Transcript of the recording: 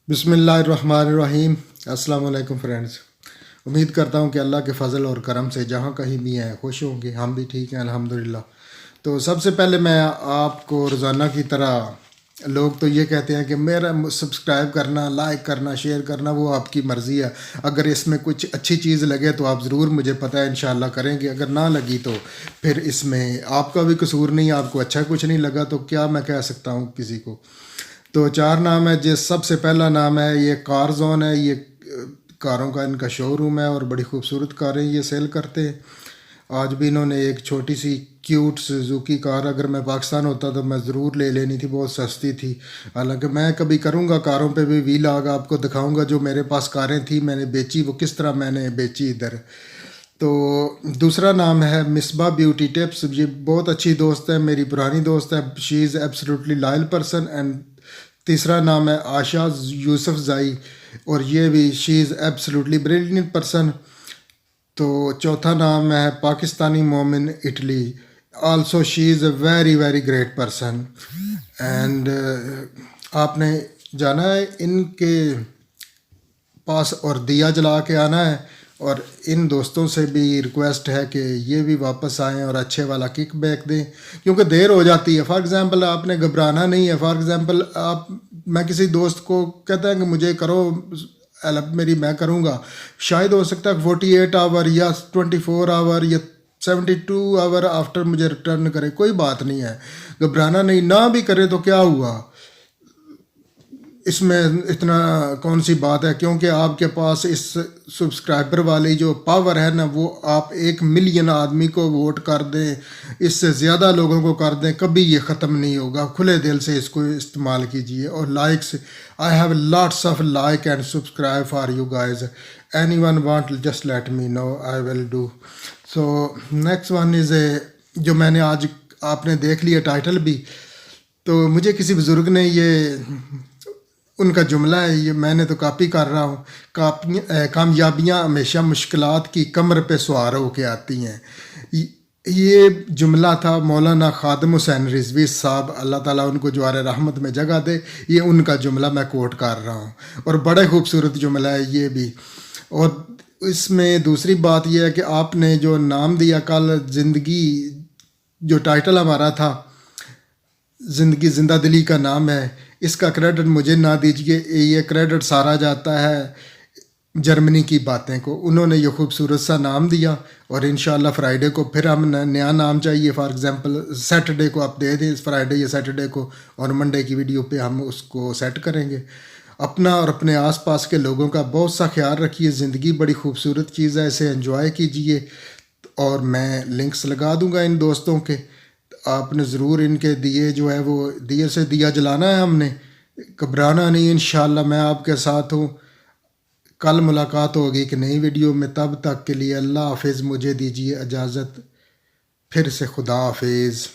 بسم اللہ الرحمن الرحیم۔ السلام علیکم فرینڈز، امید کرتا ہوں کہ اللہ کے فضل اور کرم سے جہاں کہیں بھی ہیں خوش ہوں گے، ہم بھی ٹھیک ہیں الحمدللہ۔ تو سب سے پہلے میں آپ کو روزانہ کی طرح، لوگ تو یہ کہتے ہیں کہ میرا سبسکرائب کرنا، لائک کرنا، شیئر کرنا وہ آپ کی مرضی ہے، اگر اس میں کچھ اچھی چیز لگے تو آپ ضرور مجھے پتہ ہے انشاءاللہ کریں گے، اگر نہ لگی تو پھر اس میں آپ کا بھی قصور نہیں، آپ کو اچھا کچھ نہیں لگا تو کیا میں کہہ سکتا ہوں کسی کو۔ تو چار نام ہے، جس سب سے پہلا نام ہے یہ کار زون ہے، یہ کاروں کا ان کا شو روم ہے اور بڑی خوبصورت کاریں یہ سیل کرتے ہیں۔ آج بھی انہوں نے ایک چھوٹی سی کیوٹ سوزوکی کار، اگر میں پاکستان ہوتا تو میں ضرور لے لینی تھی، بہت سستی تھی۔ حالانکہ میں کبھی کروں گا کاروں پہ بھی ویلاگ، آپ کو دکھاؤں گا جو میرے پاس کاریں تھیں میں نے بیچی، وہ کس طرح میں نے بیچی ادھر۔ تو دوسرا نام ہے مصباح بیوٹی ٹپس، یہ بہت اچھی دوست ہے، میری پرانی دوست ہے، she is absolutely loyal person. And تیسرا نام ہے عائشہ یوسف زائی، اور یہ بھی she is absolutely brilliant person. تو چوتھا نام ہے Pakistani Momin Italy, also she is a very very great person. And آپ نے جانا ہے ان کے پاس اور دیا جلا کے آنا ہے، اور ان دوستوں سے بھی ریکویسٹ ہے کہ یہ بھی واپس آئیں اور اچھے والا کک بیک دیں، کیونکہ دیر ہو جاتی ہے۔ فار ایگزامپل آپ نے گھبرانا نہیں ہے، فار ایگزامپل میں کسی دوست کو کہتا ہے کہ مجھے کرو ہیلپ میری، میں کروں گا، شاید ہو سکتا ہے 48 آور یا 24 آور یا 72 آور آفٹر مجھے ریٹرن کرے، کوئی بات نہیں ہے، گھبرانا نہیں، نہ بھی کرے تو کیا ہوا، اس میں اتنا کون سی بات ہے، کیونکہ آپ کے پاس اس سبسکرائبر والی جو پاور ہے نا، وہ آپ 1 ملین آدمی کو ووٹ کر دیں، اس سے زیادہ لوگوں کو کر دیں، کبھی یہ ختم نہیں ہوگا۔ کھلے دل سے اس کو استعمال کیجیے، اور likes, I have lots of like and subscribe for you guys, anyone want just let me know, I will do so. Next one is a, جو میں نے آج آپ نے دیکھ لیا ٹائٹل بھی، تو مجھے کسی بزرگ نے یہ ان کا جملہ ہے، یہ میں نے تو کاپی کر رہا ہوں، کامیابیاں ہمیشہ مشکلات کی کمر پہ سوار ہو کے آتی ہیں۔ یہ جملہ تھا مولانا خادم حسین رضوی صاحب، اللہ تعالیٰ ان کو جوار رحمت میں جگہ دے، یہ ان کا جملہ میں کوٹ کر رہا ہوں، اور بڑے خوبصورت جملہ ہے یہ بھی۔ اور اس میں دوسری بات یہ ہے کہ آپ نے جو نام دیا کل، زندگی، جو ٹائٹل ہمارا تھا زندگی زندہ دلی کا نام ہے، اس کا کریڈٹ مجھے نہ دیجیے، یہ کریڈٹ سارا جاتا ہے جرمنی کی باتیں کو، انہوں نے یہ خوبصورت سا نام دیا، اور انشاءاللہ فرائیڈے کو پھر ہم نیا نام چاہیے، فار ایگزامپل سیٹرڈے کو آپ دے دیں، فرائیڈے یا سیٹرڈے کو، اور منڈے کی ویڈیو پہ ہم اس کو سیٹ کریں گے۔ اپنا اور اپنے آس پاس کے لوگوں کا بہت سا خیال رکھیے، زندگی بڑی خوبصورت چیز ہے، اسے انجوائے کیجیے، اور میں لنکس لگا دوں گا ان دوستوں کے، آپ نے ضرور ان کے دیے جو ہے وہ دیے سے دیا جلانا ہے، ہم نے گھبرانا نہیں، انشاءاللہ میں آپ کے ساتھ ہوں۔ کل ملاقات ہوگی ایک نئی ویڈیو میں، تب تک کے لیے اللہ حافظ، مجھے دیجیے اجازت، پھر سے خدا حافظ۔